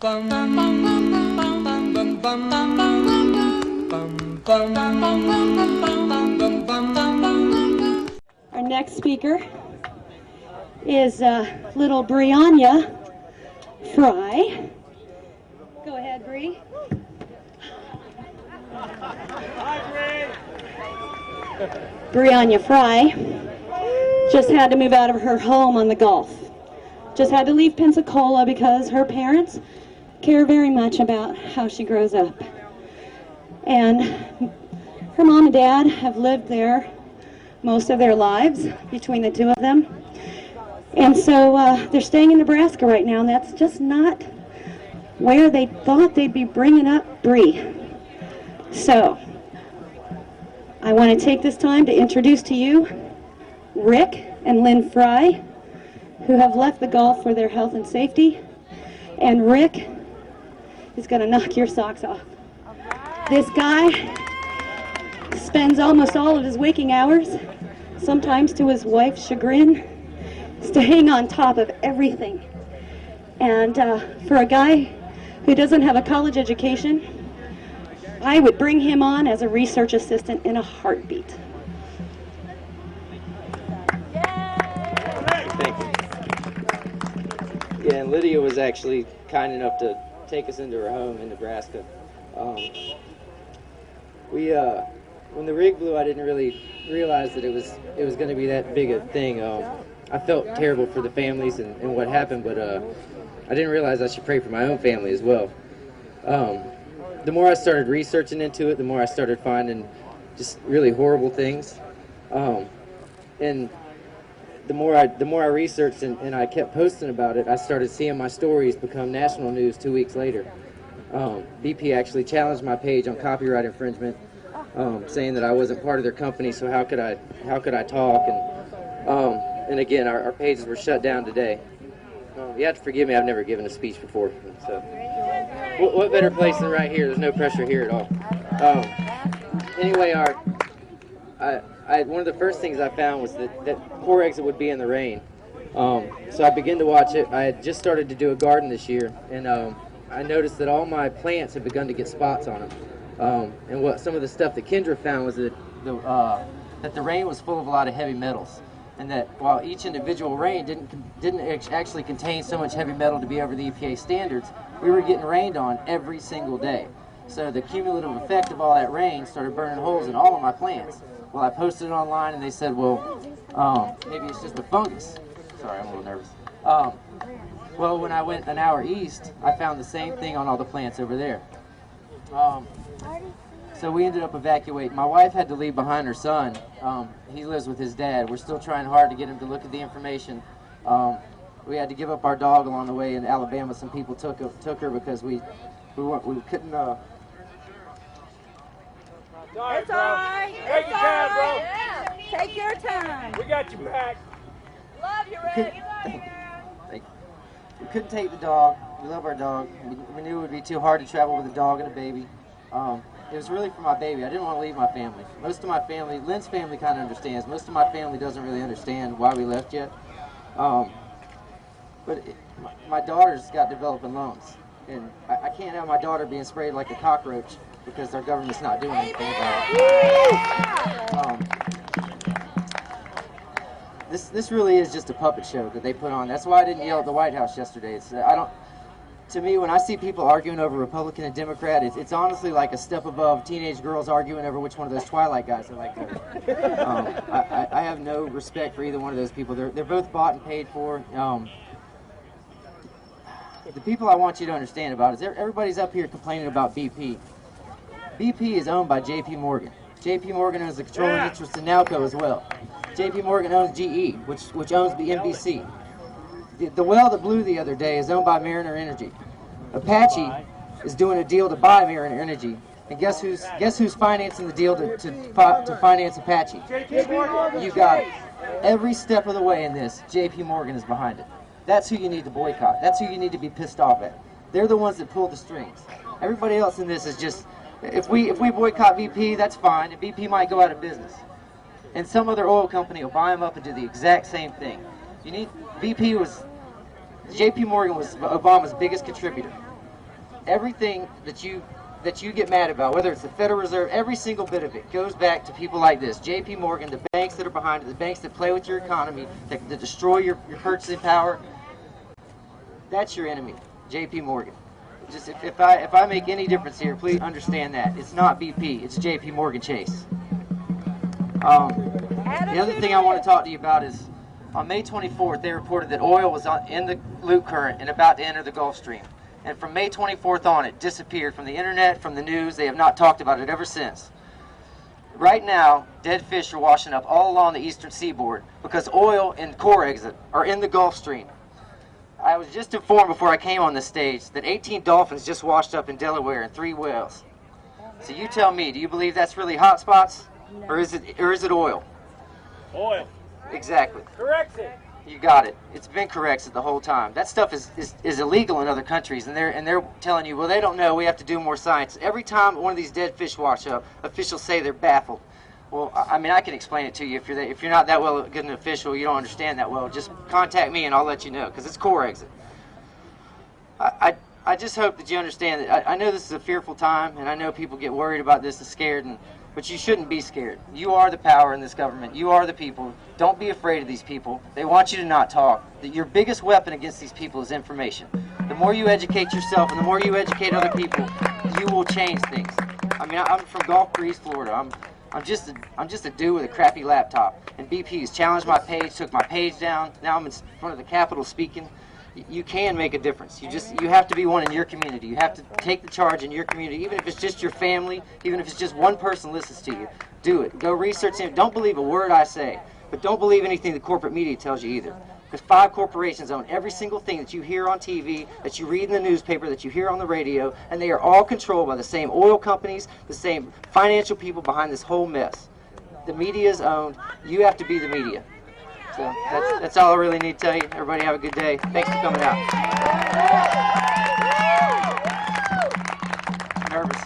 Our next speaker is little Rick Frye. Go ahead, Bree. Rick Frye just had to move out of her home on the Gulf. Just had to leave Pensacola because her parents care very much about how she grows up. And her mom and dad have lived there most of their lives, between the two of them. And so they're staying in Nebraska right now, and that's just not where they thought they'd be bringing up Bree. So I want to take this time to introduce to you Rick and Lynn Frye, who have left the Gulf for their health and safety. And Rick is going to knock your socks off. This guy spends almost all of his waking hours, sometimes to his wife's chagrin, staying on top of everything. And for a guy who doesn't have a college education, I would bring him on as a research assistant in a heartbeat. Thank you. Yeah, and Lydia was actually kind enough to take us into her home in Nebraska. When the rig blew, I didn't really realize that it was going to be that big a thing. I felt terrible for the families and what happened, but I didn't realize I should pray for my own family as well. The more I started researching into it, the more I started finding just really horrible things. And the more I researched and I kept posting about it, I started seeing my stories become national news 2 weeks later. BP actually challenged my page on copyright infringement, saying that I wasn't part of their company, so how could I talk? And again, our pages were shut down today. You have to forgive me, I've never given a speech before, so what better place than right here? There's no pressure here at all. Anyway, one of the first things I found was that COREXIT would be in the rain. So I began to watch it. I had just started to do a garden this year, and I noticed that all my plants had begun to get spots on them. And some of the stuff that Kendra found was that the rain was full of a lot of heavy metals, and that while each individual rain didn't actually contain so much heavy metal to be over the EPA standards, we were getting rained on every single day. So the cumulative effect of all that rain started burning holes in all of my plants. Well, I posted it online, and they said, well, maybe it's just a fungus. Sorry, I'm a little nervous. Well, when I went an hour east, I found the same thing on all the plants over there. So we ended up evacuating. My wife had to leave behind her son. He lives with his dad. We're still trying hard to get him to look at the information. We had to give up our dog along the way in Alabama. Some people took her because we couldn't. It's all right. Take your time, bro. Yeah. Take your time. We got you back. Love you, Rick. We couldn't take the dog. We love our dog. We knew it would be too hard to travel with a dog and a baby. It was really for my baby. I didn't want to leave my family. Most of my family, Lynn's family kind of understands. Most of my family doesn't really understand why we left yet. But my daughter's got developing lungs. And I can't have my daughter being sprayed like a cockroach because our government's not doing anything about it. This really is just a puppet show that they put on. That's why I didn't yell at the White House yesterday. To me, when I see people arguing over Republican and Democrat, it's honestly like a step above teenage girls arguing over which one of those Twilight guys they like better. I have no respect for either one of those people. They're both bought and paid for. The people I want you to understand about is everybody's up here complaining about BP. BP is owned by J.P. Morgan. J.P. Morgan owns the controlling interest in Nalco as well. J.P. Morgan owns GE, which owns the NBC. The well that blew the other day is owned by Mariner Energy. Apache is doing a deal to buy Mariner Energy. And guess who's financing the deal to finance Apache? You got it. Every step of the way in this, J.P. Morgan is behind it. That's who you need to boycott. That's who you need to be pissed off at. They're the ones that pull the strings. Everybody else in this is just, if we boycott BP, that's fine, and BP might go out of business. And some other oil company will buy them up and do the exact same thing. JP Morgan was Obama's biggest contributor. everything that you get mad about, whether it's the Federal Reserve, every single bit of it goes back to people like this. J.P. Morgan, the banks that are behind it, the banks that play with your economy, that destroy your purchasing power. That's your enemy, J.P. Morgan. Just if I make any difference here, please understand that. It's not BP, it's J.P. Morgan Chase. The other thing I want to talk to you about is on May 24th, they reported that oil was in the loop current and about to enter the Gulf Stream. And from May 24th on, it disappeared from the internet, from the news. They have not talked about it ever since. Right now, dead fish are washing up all along the eastern seaboard because oil and COREXIT are in the Gulf Stream. I was just informed before I came on the stage that 18 dolphins just washed up in Delaware and 3 whales. So you tell me, do you believe that's really hot spots? No. Or is it oil? Oil. Exactly. COREXIT. You got it. It's been COREXIT the whole time. That stuff is illegal in other countries, and they're telling you, well, they don't know. We have to do more science. Every time one of these dead fish wash up, officials say they're baffled. Well, I mean, I can explain it to you. If you're not that well good an official, you don't understand that well. Just contact me, and I'll let you know, because it's COREXIT. I just hope that you understand that. I know this is a fearful time, and I know people get worried about this and scared, but you shouldn't be scared. You are the power in this government. You are the people. Don't be afraid of these people. They want you to not talk. Your biggest weapon against these people is information. The more you educate yourself and the more you educate other people, you will change things. I mean, I'm from Gulf Breeze, Florida. I'm just a dude with a crappy laptop. And BP's challenged my page, took my page down. Now I'm in front of the Capitol speaking. You can make a difference. You have to be one in your community. You have to take the charge in your community, even if it's just your family, even if it's just one person listens to you. Do it. Go research it. Don't believe a word I say, but don't believe anything the corporate media tells you either. Because 5 corporations own every single thing that you hear on TV, that you read in the newspaper, that you hear on the radio, and they are all controlled by the same oil companies, the same financial people behind this whole mess. The media is owned. You have to be the media. So that's all I really need to tell you. Everybody have a good day. Thanks for coming out. Nervous.